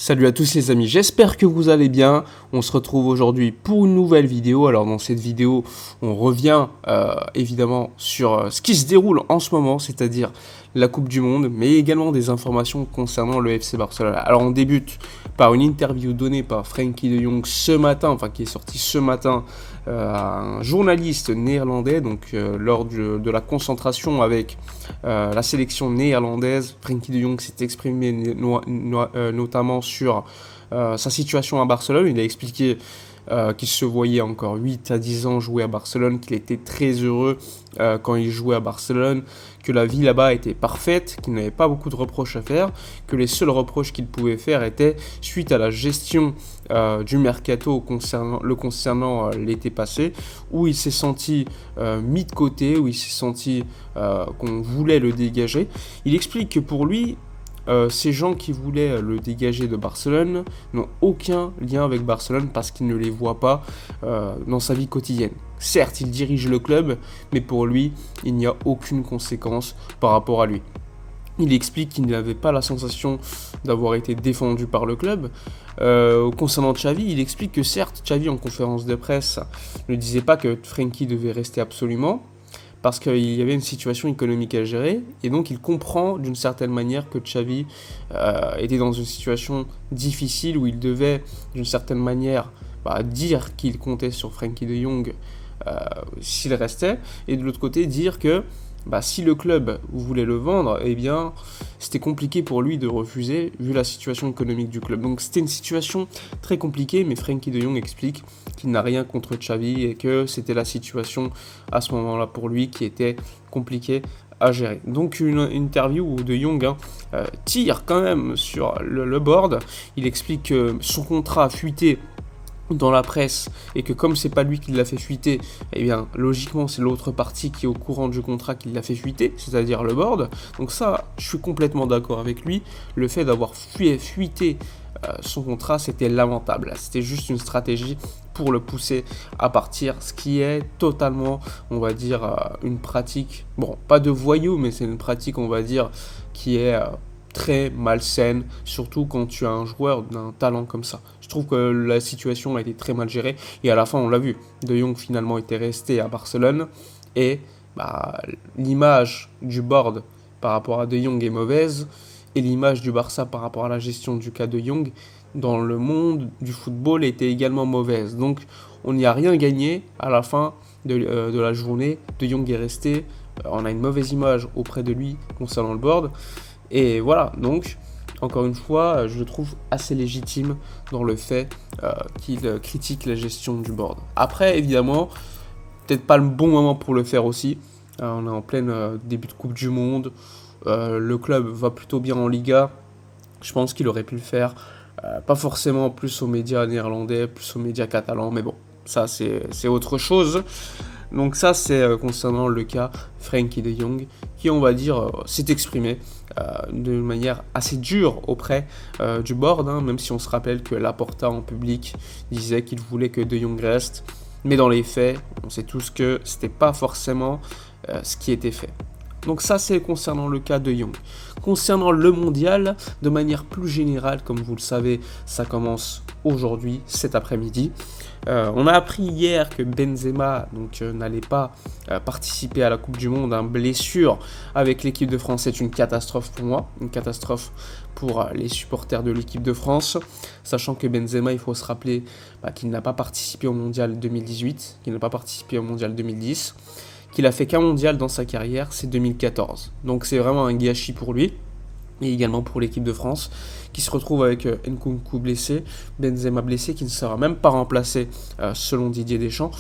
Salut à tous les amis, j'espère que vous allez bien. On se retrouve aujourd'hui pour une nouvelle vidéo. Alors dans cette vidéo, on revient évidemment sur ce qui se déroule en ce moment, c'est-à-dire la Coupe du Monde, mais également des informations concernant le FC Barcelone. Alors on débute par une interview donnée par Frenkie de Jong ce matin, qui est sortie ce matin à un journaliste néerlandais, lors de la concentration avec la sélection néerlandaise. Frenkie de Jong s'est exprimé notamment sur sa situation à Barcelone. Il a expliqué qu'il se voyait encore 8 à 10 ans jouer à Barcelone, qu'il était très heureux quand il jouait à Barcelone, que la vie là-bas était parfaite, qu'il n'avait pas beaucoup de reproches à faire, que les seuls reproches qu'il pouvait faire étaient suite à la gestion du mercato concernant l'été passé, où il s'est senti mis de côté, où il s'est senti qu'on voulait le dégager. Il explique que pour lui, ces gens qui voulaient le dégager de Barcelone n'ont aucun lien avec Barcelone parce qu'il ne les voit pas dans sa vie quotidienne. Certes, il dirige le club, mais pour lui, il n'y a aucune conséquence par rapport à lui. Il explique qu'il n'avait pas la sensation d'avoir été défendu par le club. Concernant Xavi, il explique que certes, Xavi en conférence de presse ne disait pas que Frenkie devait rester absolument, parce qu'il y avait une situation économique à gérer, et donc il comprend d'une certaine manière que Xavi était dans une situation difficile où il devait d'une certaine manière dire qu'il comptait sur Frenkie de Jong s'il restait, et de l'autre côté dire que si le club voulait le vendre, c'était compliqué pour lui de refuser vu la situation économique du club. Donc c'était une situation très compliquée, mais Frenkie de Jong explique qu'il n'a rien contre Xavi et que c'était la situation à ce moment-là pour lui qui était compliquée à gérer. Donc une interview où de Jong tire quand même sur le board. Il explique que son contrat a fuité dans la presse et que comme c'est pas lui qui l'a fait fuiter, logiquement c'est l'autre partie qui est au courant du contrat qui l'a fait fuiter, c'est-à-dire le board. Donc ça, je suis complètement d'accord avec lui. Le fait d'avoir fuité son contrat, c'était lamentable. C'était juste une stratégie pour le pousser à partir, ce qui est totalement, on va dire, une pratique, pas de voyou, mais c'est une pratique, on va dire, qui est très malsaine, surtout quand tu as un joueur d'un talent comme ça. Je trouve que la situation a été très mal gérée, et à la fin, on l'a vu, De Jong finalement était resté à Barcelone, et l'image du board par rapport à De Jong est mauvaise, et l'image du Barça par rapport à la gestion du cas De Jong dans le monde du football était également mauvaise. Donc on n'y a rien gagné à la fin de la journée. De Jong est resté, on a une mauvaise image auprès de lui concernant le board, et voilà. Donc encore une fois, je le trouve assez légitime dans le fait qu'il critique la gestion du board. Après, évidemment, peut-être pas le bon moment pour le faire aussi. On est en plein début de Coupe du Monde. Le club va plutôt bien en Liga. Je pense qu'il aurait pu le faire. Pas forcément plus aux médias néerlandais, plus aux médias catalans. Mais bon, ça c'est autre chose. Donc ça c'est concernant le cas Frenkie de Jong, qui on va dire s'est exprimé d'une manière assez dure auprès du board, même si on se rappelle que Laporta en public disait qu'il voulait que De Jong reste, mais dans les faits on sait tous que c'était pas forcément ce qui était fait. Donc ça c'est concernant le cas de Jong. Concernant le mondial, de manière plus générale, comme vous le savez, ça commence aujourd'hui, cet après-midi. On a appris hier que Benzema n'allait pas participer à la Coupe du Monde. Blessure avec l'équipe de France, c'est une catastrophe pour moi, une catastrophe pour les supporters de l'équipe de France, sachant que Benzema, il faut se rappeler qu'il n'a pas participé au mondial 2018, qu'il n'a pas participé au mondial 2010, qu'il a fait qu'un mondial dans sa carrière, c'est 2014. Donc c'est vraiment un gâchis pour lui, et également pour l'équipe de France, qui se retrouve avec Nkunku blessé, Benzema blessé, qui ne sera même pas remplacé selon Didier Deschamps.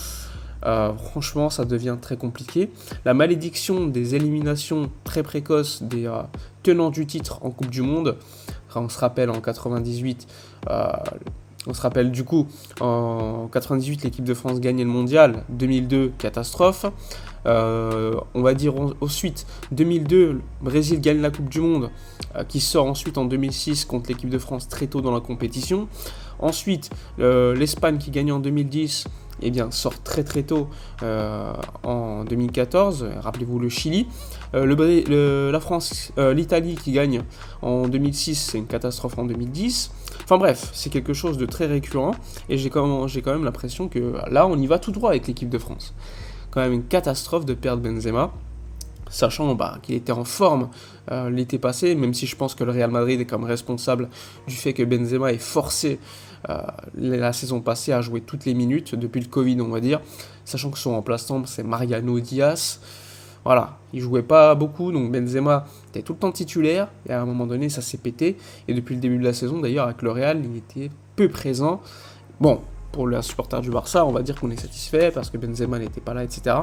Franchement, ça devient très compliqué. La malédiction des éliminations très précoces des tenants du titre en Coupe du Monde, on se rappelle en 98... On se rappelle du coup, en 98, l'équipe de France gagnait le mondial, 2002, catastrophe. On va dire ensuite, 2002, le Brésil gagne la Coupe du Monde, qui sort ensuite en 2006 contre l'équipe de France très tôt dans la compétition. Ensuite, l'Espagne qui gagne en 2010, sort très très tôt en 2014. Rappelez-vous le Chili. La France, l'Italie qui gagne en 2006, c'est une catastrophe en 2010. Enfin bref, c'est quelque chose de très récurrent, et j'ai quand même l'impression que là, on y va tout droit avec l'équipe de France. Quand même une catastrophe de perdre Benzema, sachant qu'il était en forme l'été passé, même si je pense que le Real Madrid est quand même responsable du fait que Benzema est forcé la saison passée à jouer toutes les minutes, depuis le Covid on va dire, sachant que son remplaçant c'est Mariano Diaz. Voilà, il jouait pas beaucoup, donc Benzema était tout le temps titulaire, et à un moment donné ça s'est pété, et depuis le début de la saison d'ailleurs avec le Real, il était peu présent. Bon, pour les supporters du Barça, on va dire qu'on est satisfait, parce que Benzema n'était pas là, etc.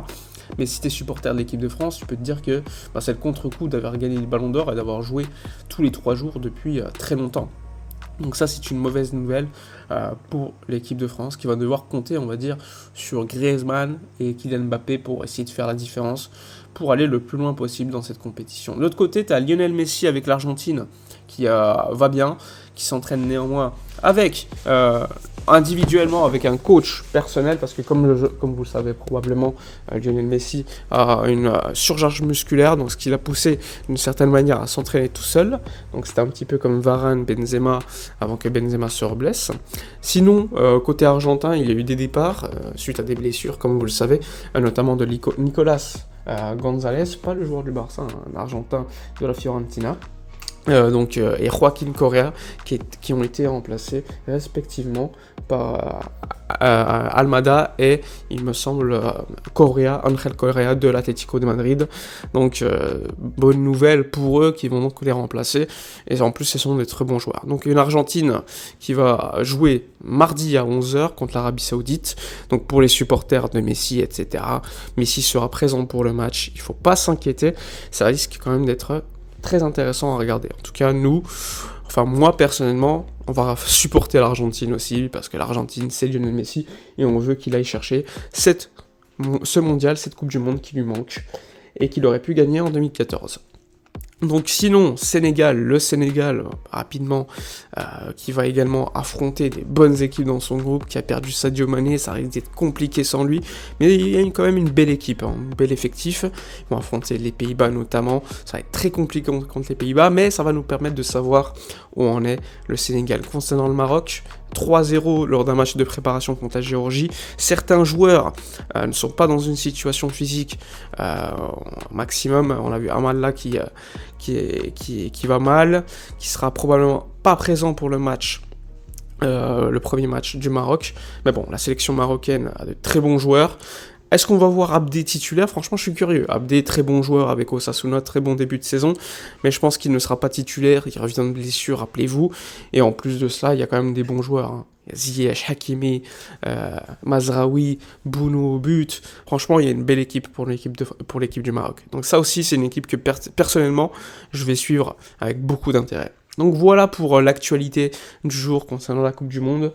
Mais si tu es supporter de l'équipe de France, tu peux te dire que c'est le contre-coup d'avoir gagné le Ballon d'Or et d'avoir joué tous les 3 jours depuis très longtemps. Donc ça, c'est une mauvaise nouvelle pour l'équipe de France, qui va devoir compter, on va dire, sur Griezmann et Kylian Mbappé pour essayer de faire la différence, pour aller le plus loin possible dans cette compétition. De l'autre côté, tu as Lionel Messi avec l'Argentine, qui va bien, qui s'entraîne néanmoins avec individuellement avec un coach personnel, parce que comme vous le savez probablement, Lionel Messi a une surcharge musculaire, donc ce qui l'a poussé d'une certaine manière à s'entraîner tout seul. Donc c'était un petit peu comme Varane, Benzema, avant que Benzema se reblesse. Sinon, côté argentin, il y a eu des départs suite à des blessures, comme vous le savez, notamment de Nicolas Gonzalez, pas le joueur du Barça, un argentin de la Fiorentina. Et Joaquin Correa qui ont été remplacés respectivement par Almada et il me semble Angel Correa de l'Atlético de Madrid. Donc bonne nouvelle pour eux qui vont donc les remplacer, et en plus ce sont des très bons joueurs. Donc une Argentine qui va jouer mardi à 11h contre l'Arabie Saoudite. Donc pour les supporters de Messi, etc. Messi sera présent pour le match, il ne faut pas s'inquiéter, ça risque quand même d'être très intéressant à regarder. En tout cas, moi personnellement, on va supporter l'Argentine aussi, parce que l'Argentine, c'est Lionel Messi, et on veut qu'il aille chercher ce mondial, cette Coupe du Monde qui lui manque, et qu'il aurait pu gagner en 2014. Donc sinon, le Sénégal, rapidement, qui va également affronter des bonnes équipes dans son groupe, qui a perdu Sadio Mané, ça risque d'être compliqué sans lui, mais il y a quand même une belle équipe, un bel effectif. Ils vont affronter les Pays-Bas notamment, ça va être très compliqué contre les Pays-Bas, mais ça va nous permettre de savoir où en est le Sénégal. Concernant le Maroc, 3-0 lors d'un match de préparation contre la Géorgie. Certains joueurs ne sont pas dans une situation physique maximum. On a vu Amal là qui va mal, qui sera probablement pas présent pour le match. Le premier match du Maroc. Mais bon, la sélection marocaine a de très bons joueurs. Est-ce qu'on va voir Abdé titulaire ? Franchement, je suis curieux. Abdé, très bon joueur avec Osasuna, très bon début de saison, mais je pense qu'il ne sera pas titulaire, il revient de blessure, rappelez-vous, et en plus de cela, il y a quand même des bons joueurs, hein. Ziyech, Hakimi, Mazraoui, Bounou au but. Franchement, il y a une belle équipe pour l'équipe du Maroc. Donc ça aussi, c'est une équipe que personnellement, je vais suivre avec beaucoup d'intérêt. Donc voilà pour l'actualité du jour concernant la Coupe du Monde.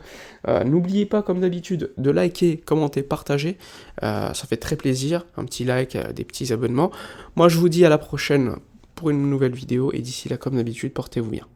N'oubliez pas, comme d'habitude, de liker, commenter, partager. Ça fait très plaisir. Un petit like, des petits abonnements. Moi, je vous dis à la prochaine pour une nouvelle vidéo. Et d'ici là, comme d'habitude, portez-vous bien.